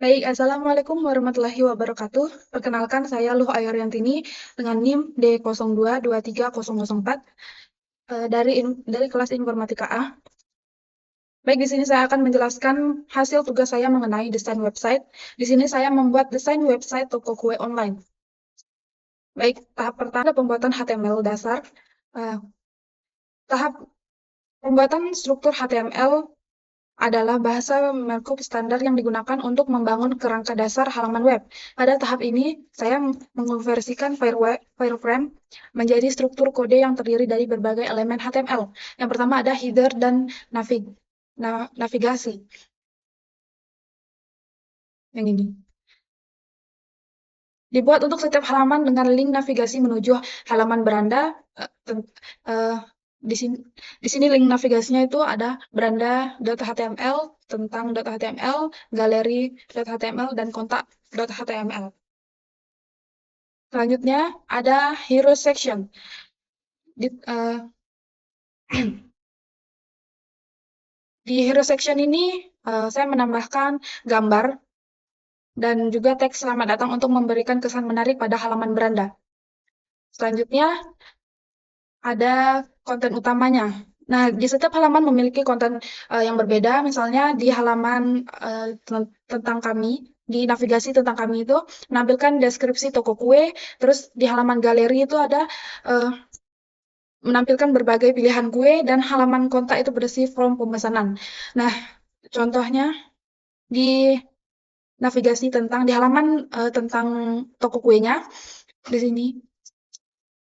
Baik, Assalamualaikum warahmatullahi wabarakatuh. Perkenalkan, saya Luh Ayariantini dengan NIM D02230004 dari kelas Informatika A. Baik, di sini saya akan menjelaskan hasil tugas saya mengenai desain website. Di sini saya membuat desain website toko kue online. Baik, tahap pertama pembuatan HTML dasar. Tahap pembuatan struktur HTML adalah bahasa markup standar yang digunakan untuk membangun kerangka dasar halaman web. Pada tahap ini, saya mengonversikan wireframe menjadi struktur kode yang terdiri dari berbagai elemen HTML. Yang pertama ada header dan navigasi. Yang ini. Dibuat untuk setiap halaman dengan link navigasi menuju halaman beranda. Di sini link navigasinya itu ada beranda.html, tentang.html, galeri.html, dan kontak.html. Selanjutnya ada hero section. Di hero section ini saya menambahkan gambar dan juga teks selamat datang untuk memberikan kesan menarik pada halaman beranda. Selanjutnya ada konten utamanya. Nah, di setiap halaman memiliki konten yang berbeda. Misalnya di halaman tentang kami, di navigasi tentang kami itu menampilkan deskripsi toko kue. Terus di halaman galeri itu ada menampilkan berbagai pilihan kue, dan halaman kontak itu berisi form pemesanan. Nah, contohnya di navigasi di halaman tentang toko kuenya, di sini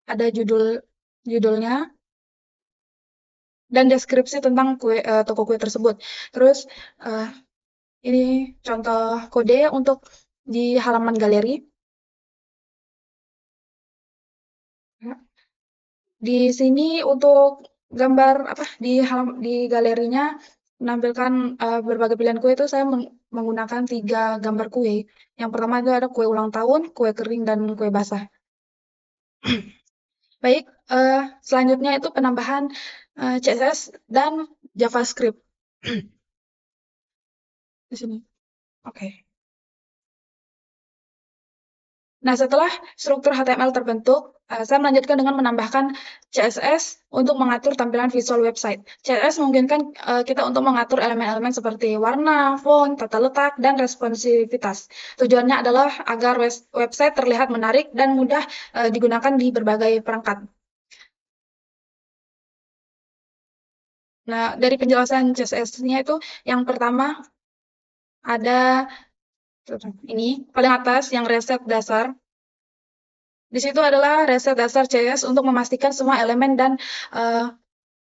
ada judulnya dan deskripsi tentang toko kue tersebut. Terus ini contoh kode untuk di halaman galeri. Di sini untuk gambar di galerinya menampilkan berbagai pilihan kue. Itu saya menggunakan 3 gambar kue. Yang pertama itu ada kue ulang tahun, kue kering, dan kue basah. Baik, selanjutnya itu penambahan CSS dan JavaScript. Di sini. Oke. Nah, setelah struktur HTML terbentuk, saya melanjutkan dengan menambahkan CSS untuk mengatur tampilan visual website. CSS memungkinkan kita untuk mengatur elemen-elemen seperti warna, font, tata letak, dan responsivitas. Tujuannya adalah agar website terlihat menarik dan mudah digunakan di berbagai perangkat. Nah, dari penjelasan CSS-nya itu, yang pertama ada ini, paling atas yang reset dasar. Di situ adalah reset dasar CSS untuk memastikan semua elemen dan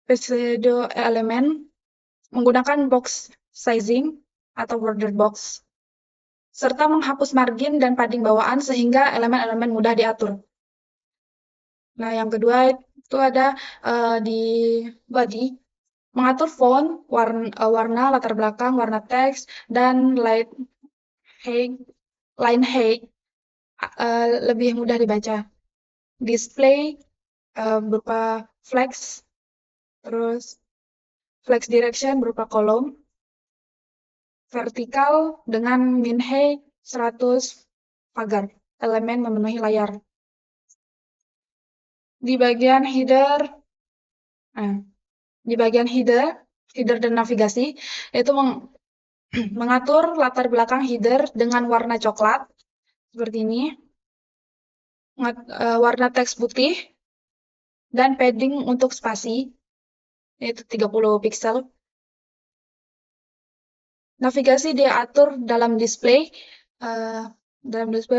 pseudo elemen menggunakan box sizing atau border box, serta menghapus margin dan padding bawaan sehingga elemen-elemen mudah diatur. Nah, yang kedua itu ada di body, mengatur font, warna latar belakang, warna teks, dan line height lebih mudah dibaca. Display berupa flex, terus flex direction berupa kolom, vertikal dengan min height 100 agar elemen memenuhi layar. Di bagian header, dan navigasi, itu mengatur latar belakang header dengan warna coklat, seperti ini, warna teks putih, dan padding untuk spasi, yaitu 30 pixel. Navigasi diatur dalam display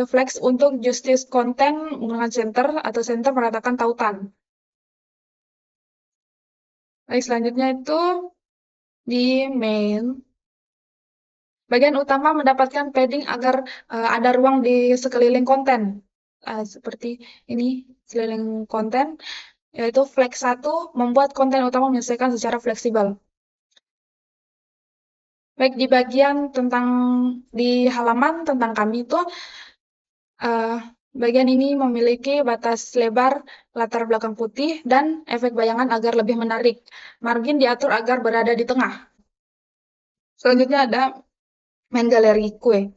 flex untuk justice content menggunakan center atau center meratakan tautan. Baik, selanjutnya itu di main. Bagian utama mendapatkan padding agar ada ruang di sekeliling konten. Seperti ini, sekeliling konten, yaitu flex 1 membuat konten utama menyelesaikan secara fleksibel. Baik, di bagian di halaman tentang kami itu, bagian ini memiliki batas lebar latar belakang putih dan efek bayangan agar lebih menarik. Margin diatur agar berada di tengah. Selanjutnya ada main galeri kue.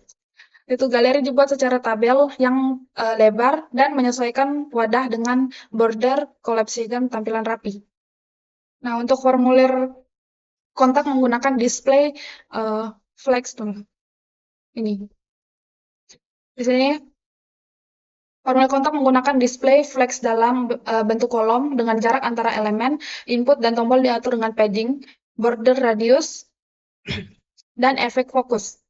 Itu galeri dibuat secara tabel yang lebar dan menyesuaikan wadah dengan border kolapsi dan tampilan rapi. Nah, untuk formulir kontak menggunakan display flex tuh. Ini. Di sini formulir kontak menggunakan display flex dalam bentuk kolom dengan jarak antara elemen, input dan tombol diatur dengan padding, border radius, dan efek fokus.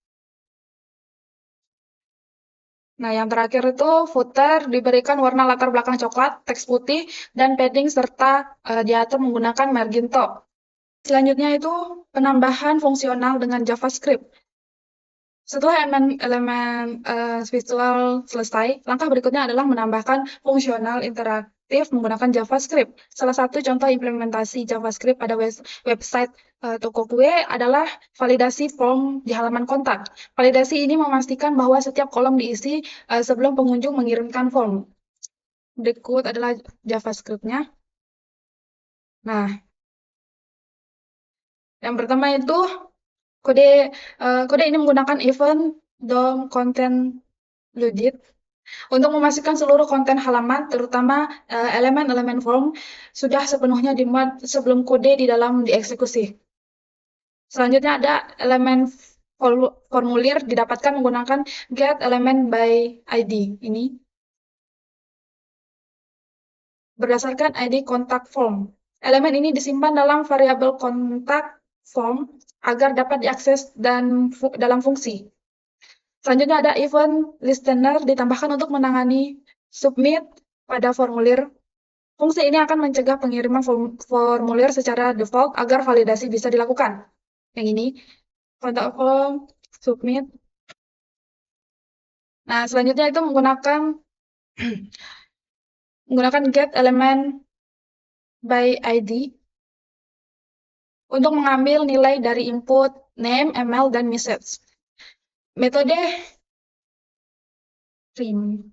Nah, yang terakhir itu footer diberikan warna latar belakang coklat, teks putih, dan padding serta diatur menggunakan margin top. Selanjutnya itu penambahan fungsional dengan JavaScript. Setelah elemen visual selesai, langkah berikutnya adalah menambahkan fungsional interaktif menggunakan JavaScript. Salah satu contoh implementasi JavaScript pada website toko kue adalah validasi form di halaman kontak. Validasi ini memastikan bahwa setiap kolom diisi sebelum pengunjung mengirimkan form. Berikut adalah JavaScript-nya. Nah, yang pertama itu kode ini menggunakan event DOM content loaded untuk memastikan seluruh konten halaman, terutama elemen-elemen form, sudah sepenuhnya dimuat sebelum kode di dalam dieksekusi. Selanjutnya ada elemen formulir didapatkan menggunakan get element by ID ini berdasarkan ID kontak form. Elemen ini disimpan dalam variabel kontak form agar dapat diakses dan dalam fungsi. Selanjutnya ada event listener ditambahkan untuk menangani submit pada formulir. Fungsi ini akan mencegah pengiriman formulir secara default agar validasi bisa dilakukan. Yang ini, kontak form, submit. Nah, selanjutnya itu menggunakan get element by ID untuk mengambil nilai dari input name, email, dan message. Metode trim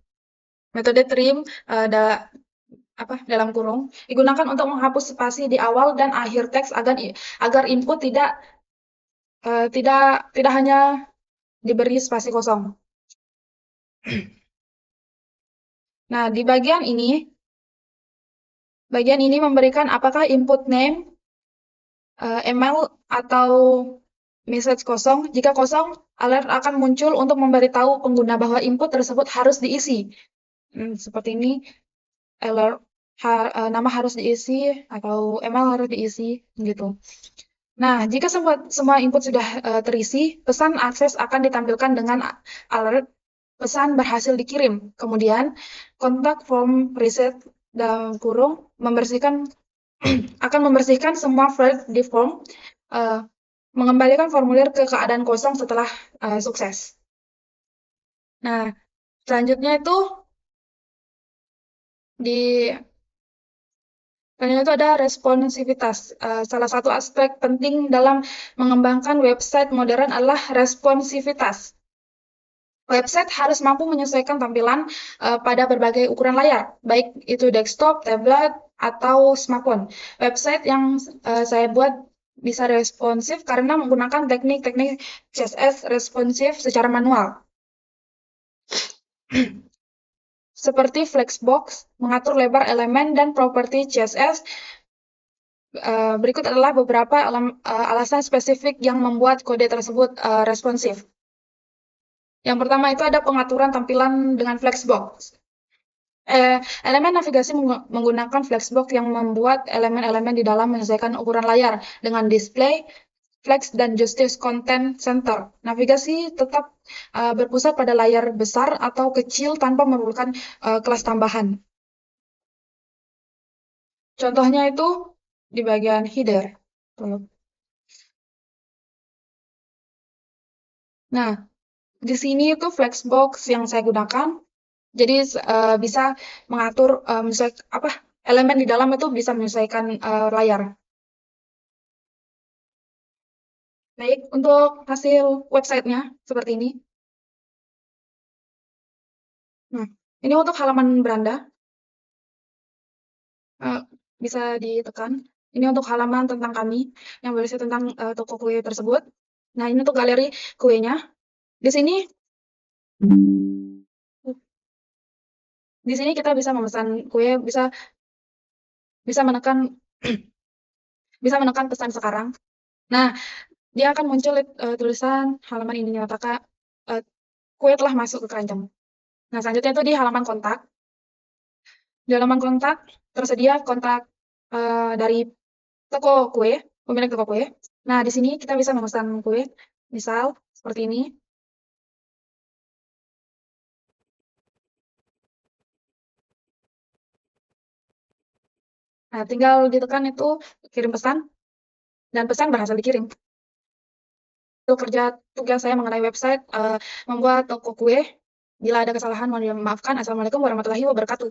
dalam kurung digunakan untuk menghapus spasi di awal dan akhir teks agar input tidak hanya diberi spasi kosong. Nah, di bagian ini memberikan apakah input name, email, atau message kosong. Jika kosong, alert akan muncul untuk memberitahu pengguna bahwa input tersebut harus diisi. Seperti ini, alert, nama harus diisi, atau email harus diisi, gitu. Nah, jika semua input sudah terisi, pesan akses akan ditampilkan dengan alert pesan berhasil dikirim. Kemudian, kontak form reset dalam kurung akan membersihkan semua file di form, mengembalikan formulir ke keadaan kosong setelah sukses. Nah, selanjutnya itu ada responsivitas. Salah satu aspek penting dalam mengembangkan website modern adalah responsivitas. Website harus mampu menyesuaikan tampilan pada berbagai ukuran layar, baik itu desktop, tablet, atau smartphone. Website yang saya buat bisa responsif karena menggunakan teknik-teknik CSS responsif secara manual. Seperti Flexbox, mengatur lebar elemen, dan properti CSS. Berikut adalah beberapa alasan spesifik yang membuat kode tersebut responsif. Yang pertama itu ada pengaturan tampilan dengan Flexbox. Elemen navigasi menggunakan Flexbox yang membuat elemen-elemen di dalam menyesuaikan ukuran layar dengan display, flex, dan justice content center. Navigasi tetap berpusat pada layar besar atau kecil tanpa memerlukan kelas tambahan. Contohnya itu di bagian header. Nah, di sini itu Flexbox yang saya gunakan. Jadi bisa mengatur elemen di dalam itu bisa menyesuaikan layar. Baik, untuk hasil websitenya seperti ini. Nah, ini untuk halaman beranda. Bisa ditekan. Ini untuk halaman tentang kami yang berisi tentang toko kue tersebut. Nah, ini untuk galeri kuenya. Di sini Di sini kita bisa memesan kue, bisa menekan bisa menekan pesan sekarang. Nah, dia akan muncul tulisan halaman ini apakah kue telah masuk ke keranjang. Nah, selanjutnya itu di halaman kontak. Di halaman kontak tersedia kontak dari toko kue, pemilik toko kue. Nah, di sini kita bisa memesan kue, misal seperti ini. Nah, tinggal ditekan itu kirim pesan, dan pesan berhasil dikirim. Itu kerja tugas saya mengenai website membuat toko kue. Bila ada kesalahan, mohon dimaafkan. Assalamualaikum warahmatullahi wabarakatuh.